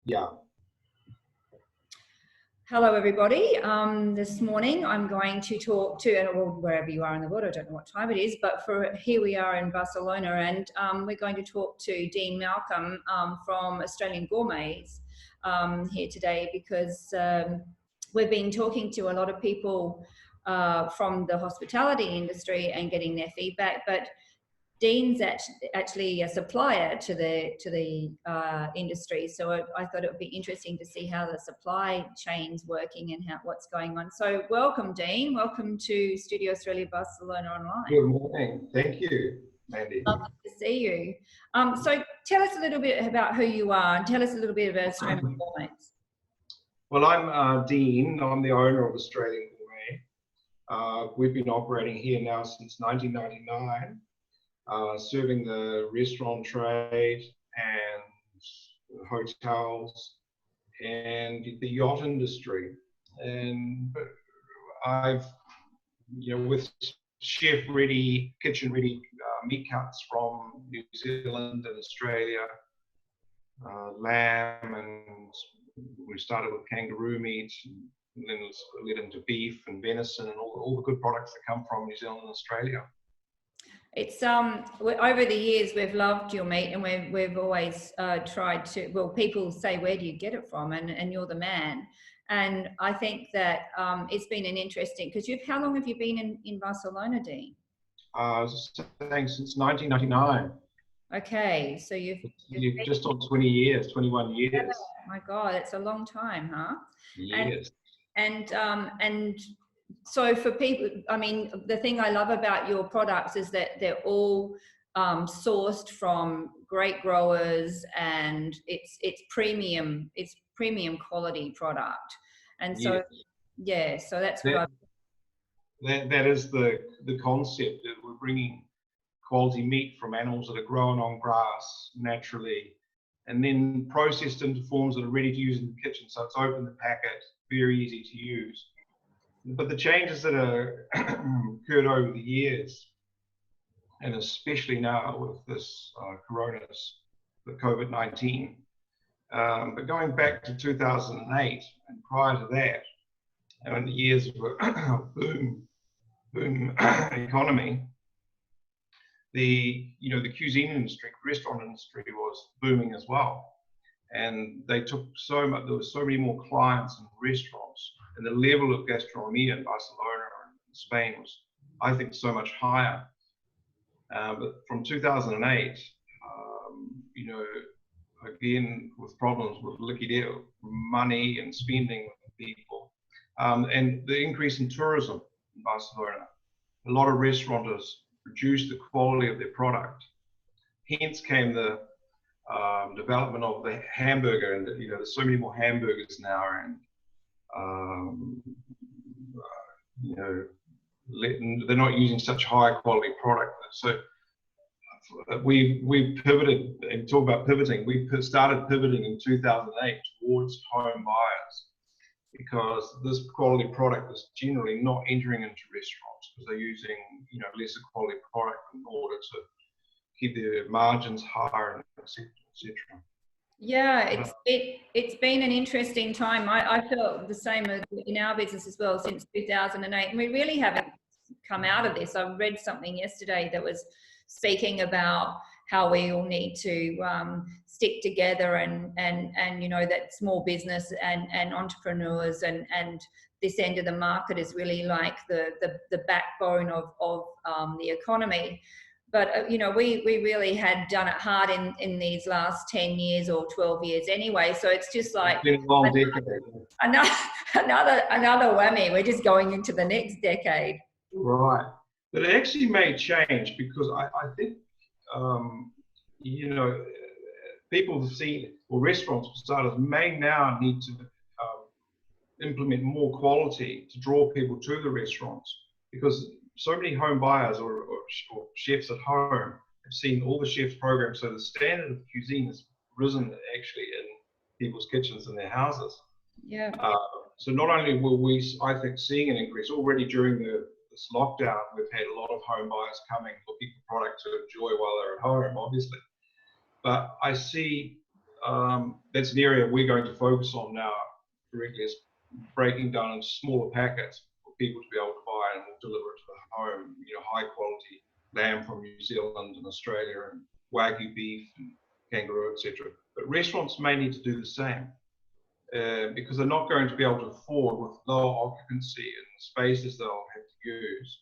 Yeah. Hello, everybody. This morning I'm going to talk to, and wherever you are in the world, I don't know what time it is, but here we are in Barcelona, and we're going to talk to Dean Malcolm from Australian Gourmets here today, because we've been talking to a lot of people from the hospitality industry and getting their feedback, but Dean's actually a supplier to the industry, so I thought it would be interesting to see how the supply chain's working and what's going on. So welcome, Dean. Welcome to Studio Australia Barcelona Online. Good morning. Thank you, Mandy. Lovely to see you. So tell us a little bit about who you are, and tell us a little bit about Australian Gourmets. Well, I'm Dean. I'm the owner of Australian Gourmet. We've been operating here now since 1999. Serving the restaurant trade and hotels and the yacht industry. And I've, with chef-ready, kitchen-ready meat cuts from New Zealand and Australia, lamb, and we started with kangaroo meat, and then led into beef and venison and all the good products that come from New Zealand and Australia. It's over the years we've loved your meat, and we've always tried to. Well, people say, "Where do you get it from?" And you're the man. And I think that it's been an interesting, because how long have you been in Barcelona, Dean? Since 1999. Okay, so you've just on 20 years, 21 years. Yeah, my God, it's a long time, huh? Yes. And so for people, I mean, the thing I love about your products is that they're all sourced from great growers, and it's premium quality product. And so, yeah, so that's what that is the concept, that we're bringing quality meat from animals that are grown on grass naturally, and then processed into forms that are ready to use in the kitchen. So it's open the packet, very easy to use. But the changes that are occurred over the years, and especially now with this the COVID-19, but going back to 2008 and prior to that, and in the years of boom economy, the cuisine industry, restaurant industry was booming as well, and they took so much. There were so many more clients in restaurants. And the level of gastronomy in Barcelona and Spain was, I think, so much higher. But from 2008, again, with problems with liquidity, money and spending with people, and the increase in tourism in Barcelona, a lot of restaurateurs reduced the quality of their product. Hence came the development of the hamburger, and there's so many more hamburgers now, and they're not using such high quality product. So we pivoted, and talk about pivoting. We started pivoting in 2008 towards home buyers, because this quality product is generally not entering into restaurants, because they're using lesser quality product in order to keep their margins higher, etc. Yeah, it's been an interesting time. I felt the same in our business as well since 2008, and we really haven't come out of this. I read something yesterday that was speaking about how we all need to stick together, and that small business and entrepreneurs and this end of the market is really like the backbone of the economy. But we really had done it hard in these last 10 years or 12 years anyway. So it's just like another whammy. We're just going into the next decade. Right. But it actually may change, because I think people have seen, or restaurants for starters, may now need to implement more quality to draw people to the restaurants, because so many home buyers or chefs at home have seen all the chefs' programs. So the standard of cuisine has risen actually in people's kitchens in their houses. Yeah. So not only will we, I think, seeing an increase already during this lockdown, we've had a lot of home buyers coming looking for product to enjoy while they're at home, obviously. But I see that's an area we're going to focus on now directly, is breaking down into smaller packets for people to be able to buy, and we'll deliver it to the home. High quality lamb from New Zealand and Australia, and Wagyu beef and kangaroo, etc. But restaurants may need to do the same, because they're not going to be able to afford, with low occupancy and spaces they'll have to use,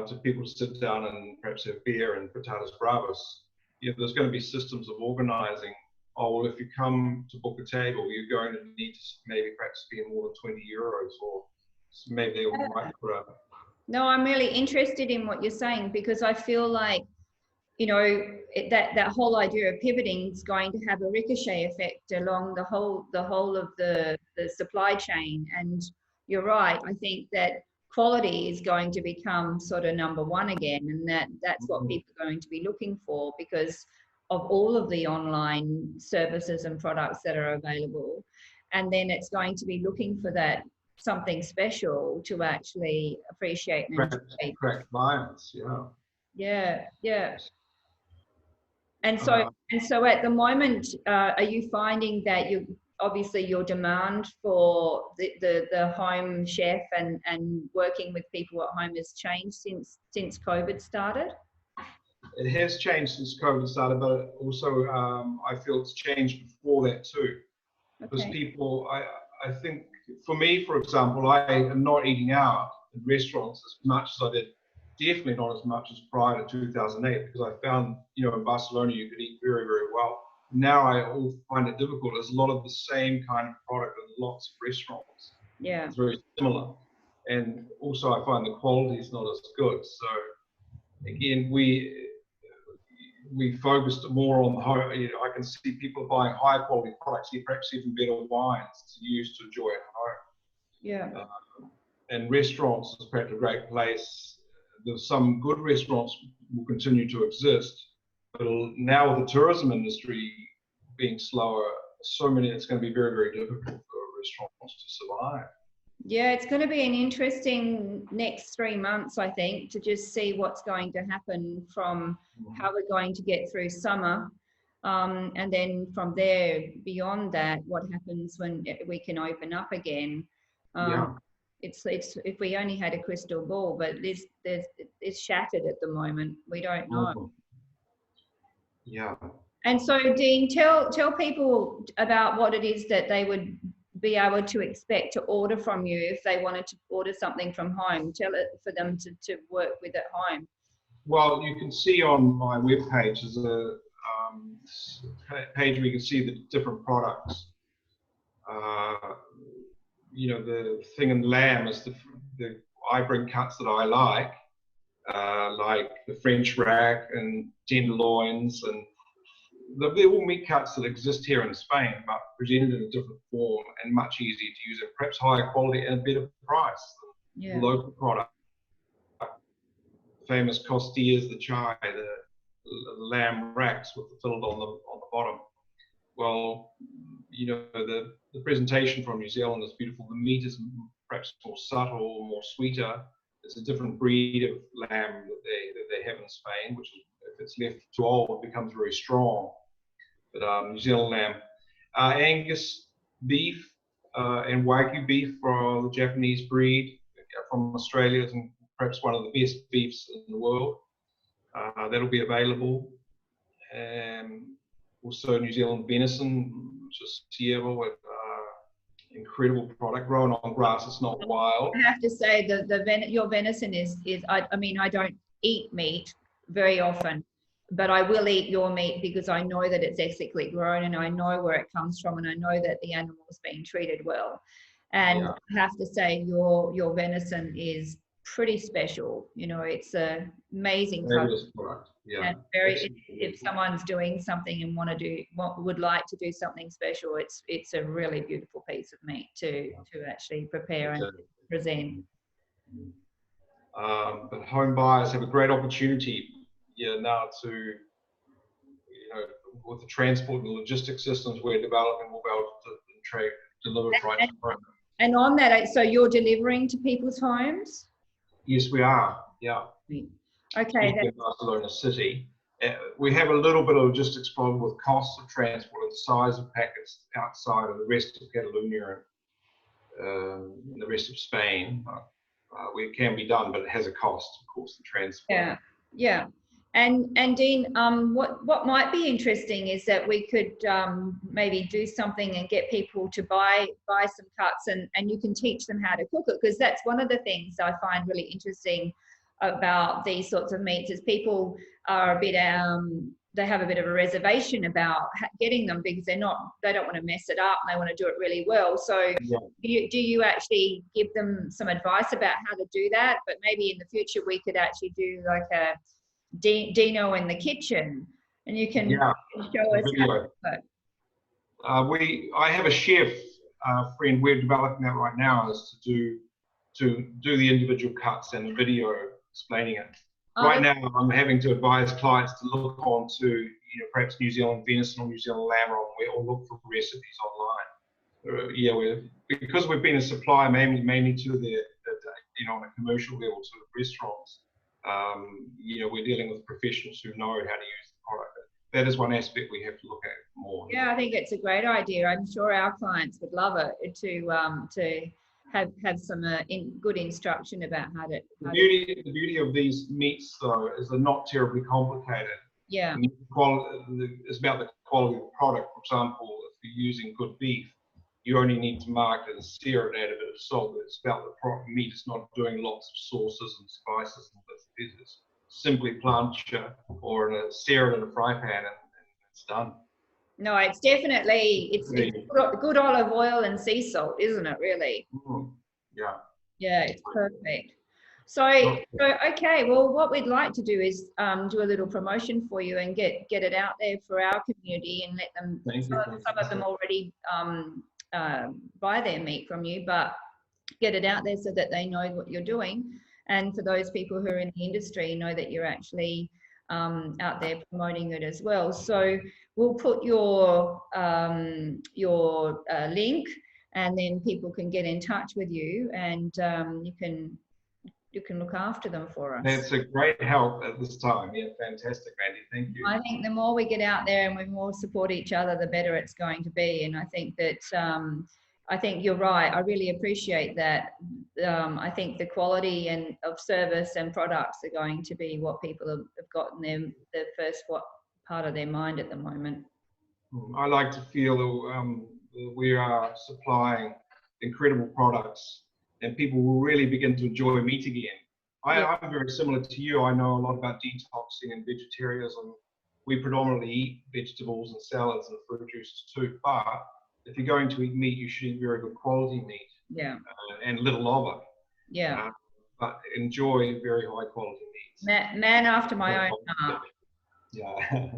to people to sit down and perhaps have beer and patatas bravas. There's going to be systems of organizing. Oh, well, if you come to book a table, you're going to need to maybe perhaps spend more than 20 euros, or maybe they might put up. No, I'm really interested in what you're saying, because I feel like, that whole idea of pivoting is going to have a ricochet effect along the whole of the supply chain. And you're right. I think that quality is going to become sort of number one again, and that's what people are going to be looking for, because of all of the online services and products that are available. And then it's going to be looking for that something special to actually appreciate and enjoy. Correct clients, Yeah. And so at the moment, are you finding that obviously your demand for the home chef and working with people at home has changed since COVID started? It has changed since COVID started, but also I feel it's changed before that too. Because people, I think, for me, for example, I am not eating out in restaurants as much as I did, definitely not as much as prior to 2008, because I found, in Barcelona, you could eat very, very well. Now I find it difficult. There's a lot of the same kind of product in lots of restaurants. Yeah. It's very similar. And also I find the quality is not as good. So again, we focused more on the home. I can see people buying high quality products, perhaps even better wines to use to enjoy at home. Yeah. And restaurants is perhaps a great place. There's some good restaurants will continue to exist, but now with the tourism industry being slower, it's going to be very, very difficult for restaurants to survive. Yeah, it's going to be an interesting next 3 months, I think, to just see what's going to happen from how we're going to get through summer. And then from there, beyond that, what happens when we can open up again. It's if we only had a crystal ball, but it's shattered at the moment. We don't know. Yeah. And so, Dean, tell people about what it is that they would be able to expect to order from you if they wanted to order something from home. Tell it for them to work with at home. Well, you can see on my webpage, there's a page where you can see the different products. The thing in lamb is I bring cuts that I like the French rack and tenderloins, and they're all meat cuts that exist here in Spain, but presented in a different form and much easier to use, and perhaps higher quality and a better price than local product. Famous costillas, the chai, the lamb racks with the fillet on the bottom. Well, the presentation from New Zealand is beautiful. The meat is perhaps more subtle, more sweeter. It's a different breed of lamb that they have in Spain, which if it's left too old, it becomes very strong. But New Zealand lamb, Angus beef and Wagyu beef for the Japanese breed from Australia, and perhaps one of the best beefs in the world. That'll be available. Also New Zealand venison, which is ciervo, with incredible product grown on grass. It's not wild. I have to say your venison is I mean, I don't eat meat very often, but I will eat your meat because I know that it's ethically grown, and I know where it comes from, and I know that the animal is being treated well. And I have to say your venison is pretty special. It's an amazing product. Yeah. And if someone's doing something and would like to do something special, it's a really beautiful piece of meat to actually prepare and present. But home buyers have a great opportunity now to, with the transport and logistics systems we're developing, we'll be able to deliver right to home. And on that, so you're delivering to people's homes? Yes, we are. Yeah. Okay. In Barcelona City, we have a little bit of logistics problem with costs of transport and the size of packets outside of the rest of Catalonia and the rest of Spain. It can be done, but it has a cost, of course, the transport. Yeah, yeah. And Dean, what might be interesting is that we could maybe do something and get people to buy some cuts, and you can teach them how to cook it, because that's one of the things I find really interesting about these sorts of meats is people are a bit they have a bit of a reservation about getting them because they don't want to mess it up and they want to do it really well. So yeah. do you actually give them some advice about how to do that? But maybe in the future we could actually do like a Dino in the kitchen, and you can show us how to do it. I have a chef friend. We're developing that right now, is to do the individual cuts and a video explaining it. Right now, I'm having to advise clients to look on to perhaps New Zealand venison or New Zealand lamb, or look for recipes online. Because we've been a supplier mainly to the on a commercial level to the restaurants. We're dealing with professionals who know how to use the product. That is one aspect we have to look at more. Yeah, I think it's a great idea. I'm sure our clients would love it to have some good instruction about how to. The beauty of these meats, though, is they're not terribly complicated. Yeah. It's about the quality of the product. For example, if you're using good beef, you only need to mark it and sear it, add a bit of salt. It's about the meat. It's not doing lots of sauces and spices and bits. It's simply plancha or sear it in a fry pan and it's done. No, it's definitely it's good olive oil and sea salt, isn't it? Really. Yeah. Yeah, it's perfect. So okay, well, what we'd like to do is do a little promotion for you and get it out there for our community and let them. Some of them already buy their meat from you, but get it out there so that they know what you're doing, and for those people who are in the industry, know that you're actually out there promoting it as well. So we'll put your link, and then people can get in touch with you, and you can look after them for us. That's a great help at this time. Yeah, fantastic, Mandy. Thank you. I think the more we get out there and we more support each other, the better it's going to be. And I think that I think you're right. I really appreciate that. I think the quality of service and products are going to be what people have got in the first part of their mind at the moment. I like to feel that we are supplying incredible products, and people will really begin to enjoy meat again. I'm very similar to you. I know a lot about detoxing and vegetarianism. We predominantly eat vegetables and salads and fruit juices too, but if you're going to eat meat, you should eat very good quality meat. Yeah. And little of it. Yeah. But enjoy very high quality meats. Man after my own heart. Yeah.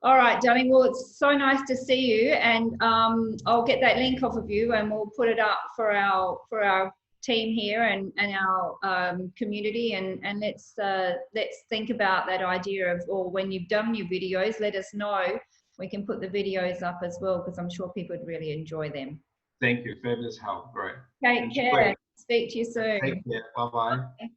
All right, darling. Well, it's so nice to see you, and I'll get that link off of you, and we'll put it up for our team here and our community, and let's think about that idea of, or when you've done your videos, let us know. We can put the videos up as well, because I'm sure people would really enjoy them. Thank you. Fabulous help. Great. Take care. Speak to you soon. Take care. Bye-bye. Bye.